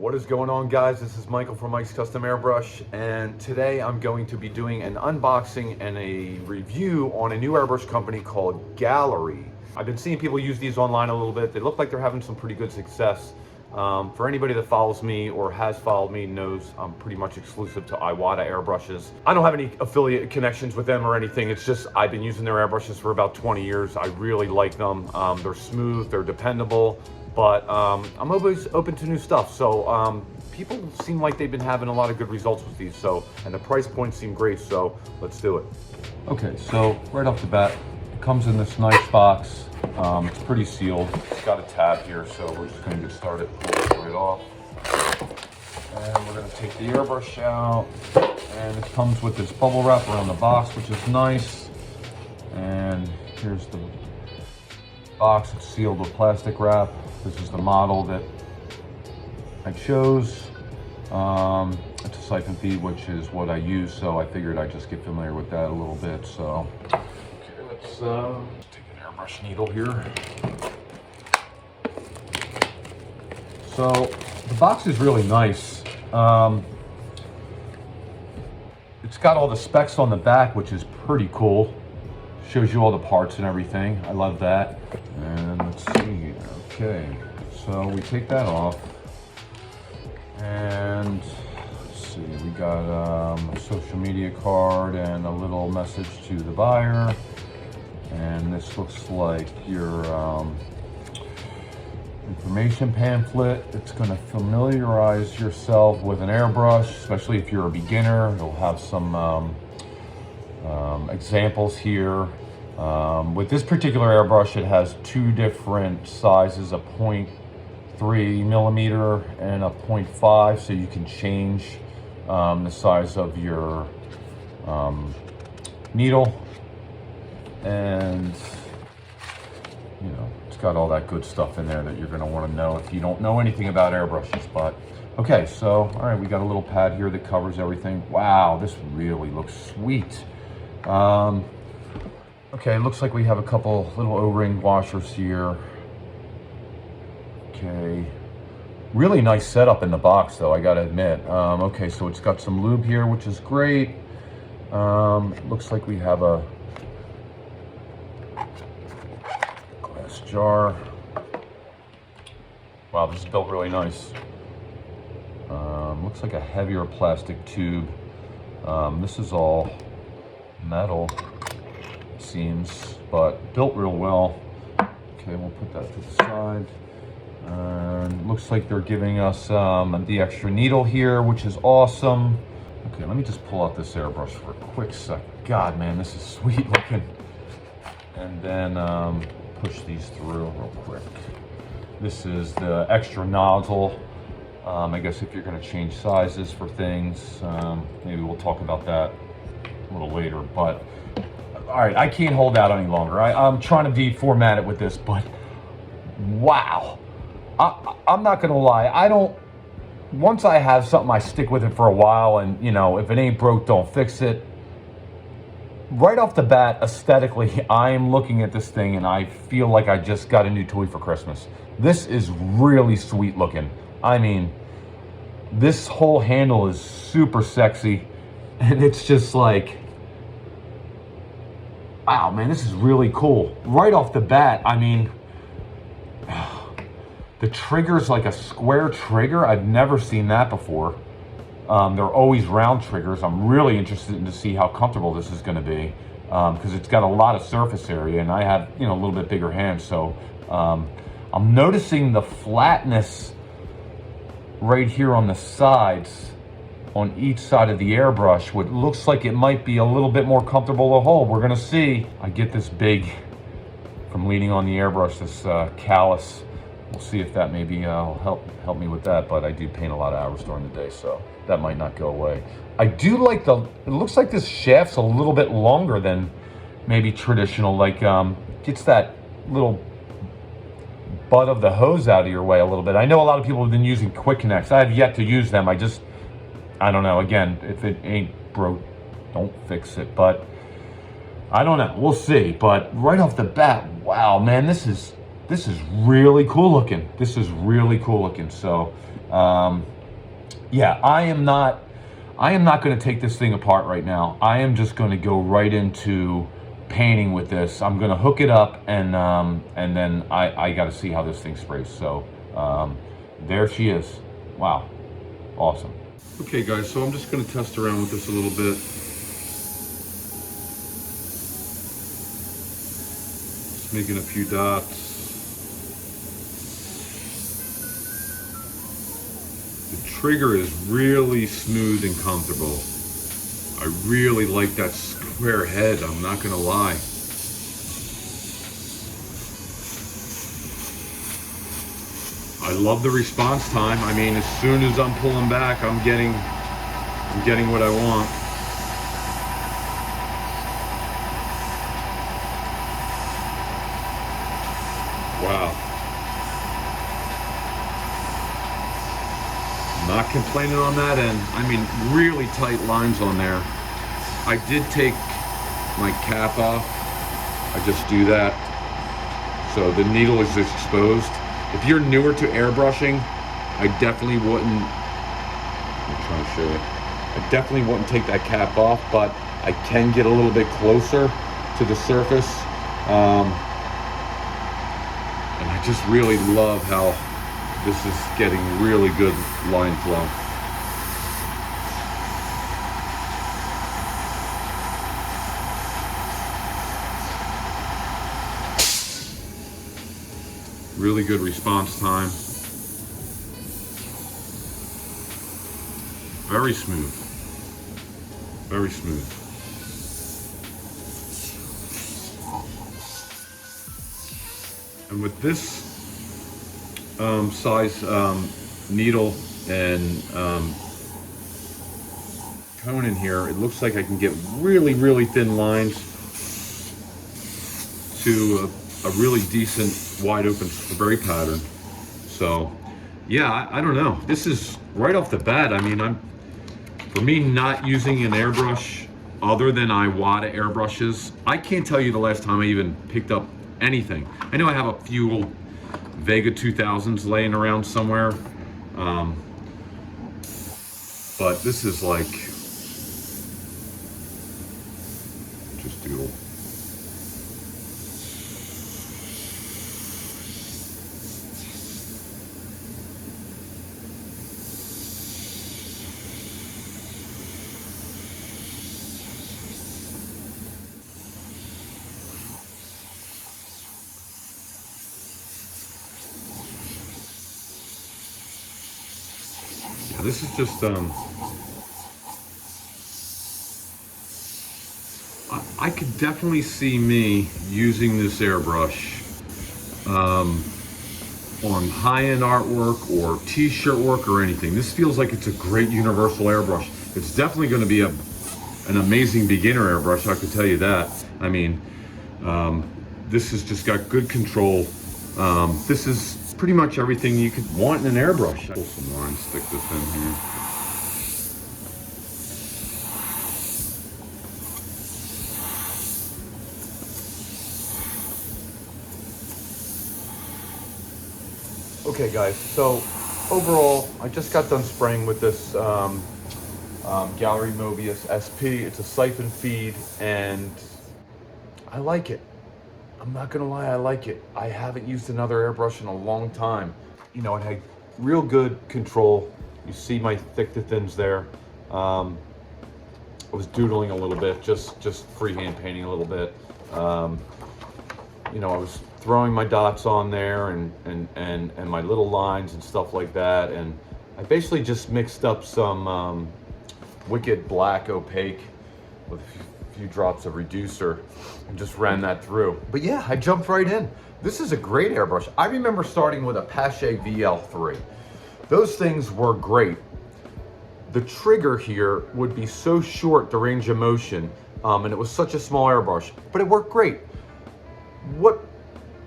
What is going on, guys? This is Michael from Mike's Custom Airbrush, and today I'm going to be doing an unboxing and a review on a new airbrush company called Gaahleri. I've been seeing people use these online a little bit. They look like they're having some pretty good success. For anybody that follows me or has followed me knows I'm pretty much exclusive to Iwata airbrushes. I don't have any affiliate connections with them or anything. It's just I've been using their airbrushes for about 20 years. I really like them. They're smooth, they're dependable. But I'm always open to new stuff. So people seem like they've been having a lot of good results with these. So, and the price points seem great. So let's do it. Okay, so right off the bat, it comes in this nice box. It's pretty sealed. It's got a tab here, so we're just going to get started. Pull it off. And we're going to take the airbrush out. And it comes with this bubble wrap around the box, which is nice. And here's the box. It's sealed with plastic wrap. This is the model that I chose. It's a siphon feed, which is what I use, so I figured I'd just get familiar with that a little bit. So, okay, let's take an airbrush needle here. So, the box is really nice. It's got all the specs on the back, which is pretty cool. Shows you all the parts and everything. I love that. And let's see here. Okay, so we take that off. And let's see, we got a social media card and a little message to the buyer. And this looks like your information pamphlet. It's going to familiarize yourself with an airbrush, especially if you're a beginner. It'll have some examples here. With this particular airbrush, it has two different sizes, a 0.3 millimeter and a 0.5, so you can change the size of your needle. And you know, it's got all that good stuff in there that you're going to want to know if you don't know anything about airbrushes. But okay, so all right, we got a little pad here that covers everything. Wow, this really looks sweet. Okay, it looks like we have a couple little O-ring washers here. Okay, really nice setup in the box though, I gotta admit. Okay, so it's got some lube here, which is great. Looks like we have a glass jar. Wow, this is built really nice. Looks like a heavier plastic tube. This is all metal, seems, but built real well. Okay, we'll put that to the side. And looks like they're giving us the extra needle here, which is awesome. Okay, let me just pull out this airbrush for a quick sec. God, man, this is sweet looking. And then push these through real quick. This is the extra nozzle. I guess if you're going to change sizes for things, maybe we'll talk about that a little later. But all right, I can't hold out any longer. I'm trying to deformat it with this, but wow. I'm not gonna lie, once I have something, I stick with it for a while, and you know, if it ain't broke, don't fix it. Right off the bat, aesthetically, I am looking at this thing and I feel like I just got a new toy for Christmas. This is really sweet looking. I mean, this whole handle is super sexy, and it's just like, wow, man, this is really cool. Right off the bat, I mean, the trigger's like a square trigger. I've never seen that before. They're always round triggers. I'm really interested to see how comfortable this is going to be, because it's got a lot of surface area, and I have, you know, a little bit bigger hands. So I'm noticing the flatness right here on the sides, on each side of the airbrush, what looks like it might be a little bit more comfortable to hold. We're gonna see. I get this big from leaning on the airbrush, this callus. We'll see if that maybe will help me with that, but I do paint a lot of hours during the day, so that might not go away. I do like it looks like this shaft's a little bit longer than maybe traditional, like gets that little butt of the hose out of your way a little bit. I know a lot of people have been using quick connects. I have yet to use them. I don't know, again, if it ain't broke, don't fix it, but I don't know, we'll see. But right off the bat, wow, man, this is really cool looking. This is really cool looking. So Yeah, I am not going to take this thing apart right now. I am just going to go right into painting with this. I'm going to hook it up, and then I got to see how this thing sprays. So there she is. Wow, awesome. Okay guys, so I'm just going to test around with this a little bit. Just making a few dots. The trigger is really smooth and comfortable. I really like that square head, I'm not gonna lie. I love the response time. I mean, as soon as I'm pulling back, I'm getting what I want. Wow. Not complaining on that end. I mean, really tight lines on there. I did take my cap off. I just do that. So the needle is exposed. If you're newer to airbrushing, I definitely wouldn't, I'm trying to show you. I definitely wouldn't take that cap off, but I can get a little bit closer to the surface. And I just really love how this is getting really good line flow. Really good response time. Very smooth. Very smooth. And with this size needle and cone in here, it looks like I can get really, really thin lines to a really decent wide open spray pattern. So yeah, I don't know. This is right off the bat. I mean, for me not using an airbrush other than Iwata airbrushes, I can't tell you the last time I even picked up anything. I know I have a few old Vega 2000s laying around somewhere, but this is like just doodle. This is just, I could definitely see me using this airbrush on high-end artwork or t-shirt work or anything. This feels like it's a great universal airbrush. It's definitely going to be an amazing beginner airbrush, I can tell you that. I mean, this has just got good control. This is pretty much everything you could want in an airbrush. Pull some lines, stick this in here. Okay guys, so overall, I just got done spraying with this Gaahleri-Mobius SP. It's a siphon feed and I like it. I'm not gonna lie, I like it. I haven't used another airbrush in a long time. You know, it had real good control. You see my thick to thins there. I was doodling a little bit, just freehand painting a little bit. You know, I was throwing my dots on there and my little lines and stuff like that. And I basically just mixed up some Wicked Black Opaque with a few drops of reducer and just ran that through. But yeah, I jumped right in. This is a great airbrush. I remember starting with a Pache VL3. Those things were great. The trigger here would be so short, the range of motion, and it was such a small airbrush, but it worked great. What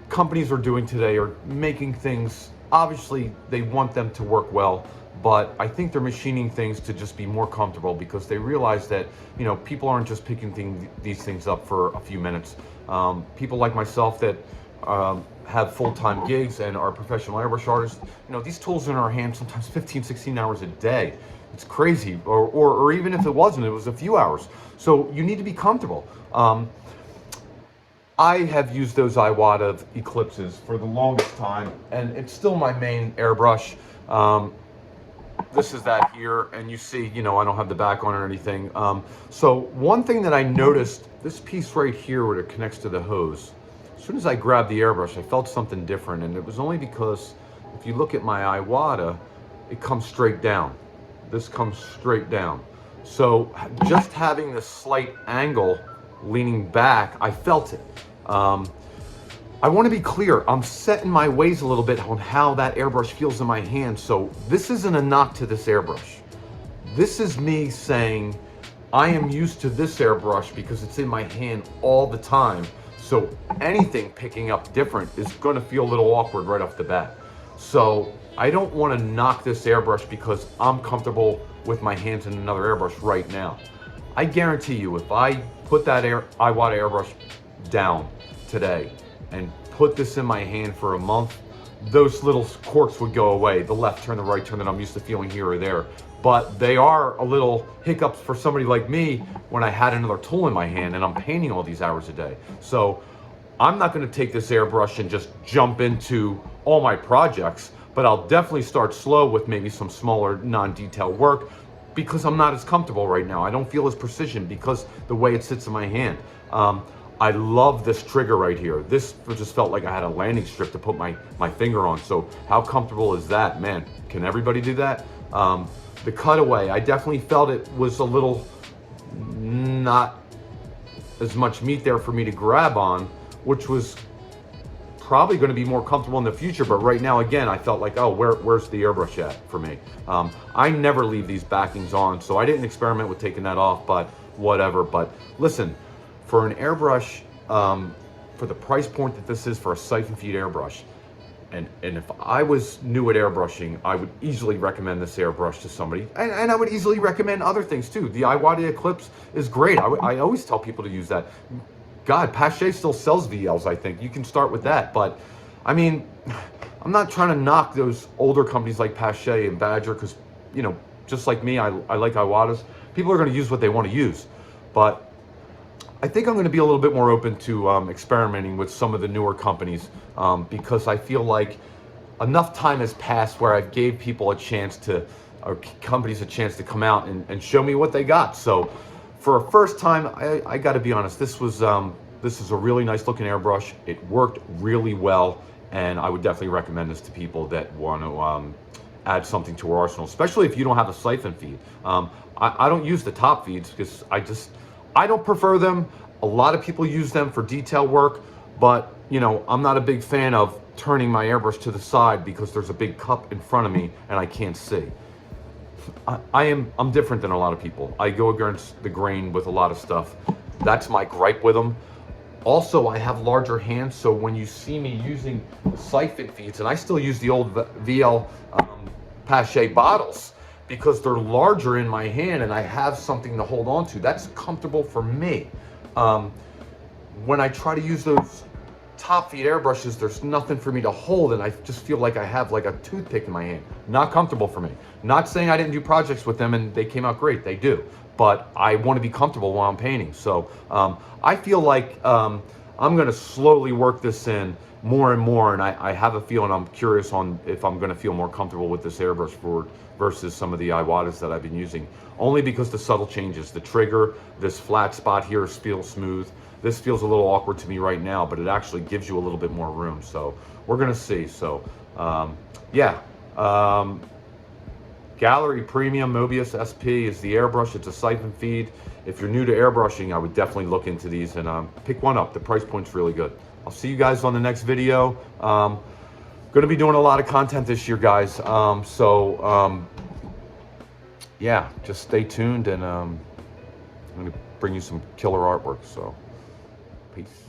companies are doing today are making things, obviously they want them to work well, but I think they're machining things to just be more comfortable because they realize that, you know, people aren't just picking these things up for a few minutes. People like myself that, have full-time gigs and are professional airbrush artists, you know, these tools in our hands sometimes 15, 16 hours a day. It's crazy. Or even if it wasn't, it was a few hours. So you need to be comfortable. I have used those Iwata Eclipses for the longest time, and it's still my main airbrush. This is that here, and you see, you know, I don't have the back on or anything. So one thing that I noticed, this piece right here where it connects to the hose, as soon as I grabbed the airbrush, I felt something different, and it was only because if you look at my Iwata, it comes straight down. This comes straight down. So just having this slight angle leaning back, I felt it. I want to be clear, I'm set in my ways a little bit on how that airbrush feels in my hand. So this isn't a knock to this airbrush. This is me saying I am used to this airbrush because it's in my hand all the time. So anything picking up different is going to feel a little awkward right off the bat. So I don't want to knock this airbrush because I'm comfortable with my hands in another airbrush right now. I guarantee you, if I put that Iwata airbrush down today and put this in my hand for a month, those little quirks would go away. The left turn, the right turn that I'm used to feeling here or there. But they are a little hiccups for somebody like me when I had another tool in my hand and I'm painting all these hours a day. So I'm not going to take this airbrush and just jump into all my projects, but I'll definitely start slow with maybe some smaller non-detailed work because I'm not as comfortable right now. I don't feel as precision because the way it sits in my hand. I love this trigger right here. This just felt like I had a landing strip to put my finger on. So how comfortable is that? Man, can everybody do that? The cutaway, I definitely felt it was a little not as much meat there for me to grab on, which was probably going to be more comfortable in the future. But right now, again, I felt like, oh, where's the airbrush at for me? I never leave these backings on, so I didn't experiment with taking that off, but whatever. But listen, for an airbrush, for the price point that this is for a siphon feed airbrush, and if I was new at airbrushing, I would easily recommend this airbrush to somebody, and I would easily recommend other things too. The Iwata Eclipse is great. I always tell people to use that. God, Pache still sells VLs, I think. You can start with that. But, I mean, I'm not trying to knock those older companies like Pache and Badger because, you know, just like me, I like Iwatas. People are going to use what they want to use. But I think I'm going to be a little bit more open to experimenting with some of the newer companies because I feel like enough time has passed where I've gave people a chance to, or companies a chance to come out and show me what they got. So for a first time, I got to be honest, this is a really nice looking airbrush. It worked really well, and I would definitely recommend this to people that want to add something to our arsenal, especially if you don't have a siphon feed. I don't use the top feeds because I don't prefer them. A lot of people use them for detail work, but you know, I'm not a big fan of turning my airbrush to the side because there's a big cup in front of me and I can't see. I'm different than a lot of people. I go against the grain with a lot of stuff. That's my gripe with them. Also, I have larger hands, so when you see me using the siphon feeds, and I still use the old VL Pache bottles because they're larger in my hand and I have something to hold on to. That's comfortable for me. When I try to use those top feed airbrushes, there's nothing for me to hold and I just feel like I have like a toothpick in my hand. Not comfortable for me. Not saying I didn't do projects with them and they came out great, they do. But I want to be comfortable while I'm painting. So I feel like I'm going to slowly work this in more and more, and I have a feeling, I'm curious on if I'm going to feel more comfortable with this airbrush board versus some of the Iwatas that I've been using. Only because the subtle changes. The trigger, this flat spot here feels smooth. This feels a little awkward to me right now, but it actually gives you a little bit more room. So we're going to see. So yeah. Gaahleri GHPM-Mobius SP is the airbrush. It's a siphon feed. If you're new to airbrushing, I would definitely look into these and pick one up. The price point's really good. I'll see you guys on the next video. Going to be doing a lot of content this year, guys. Yeah, just stay tuned, and I'm going to bring you some killer artwork. So, peace.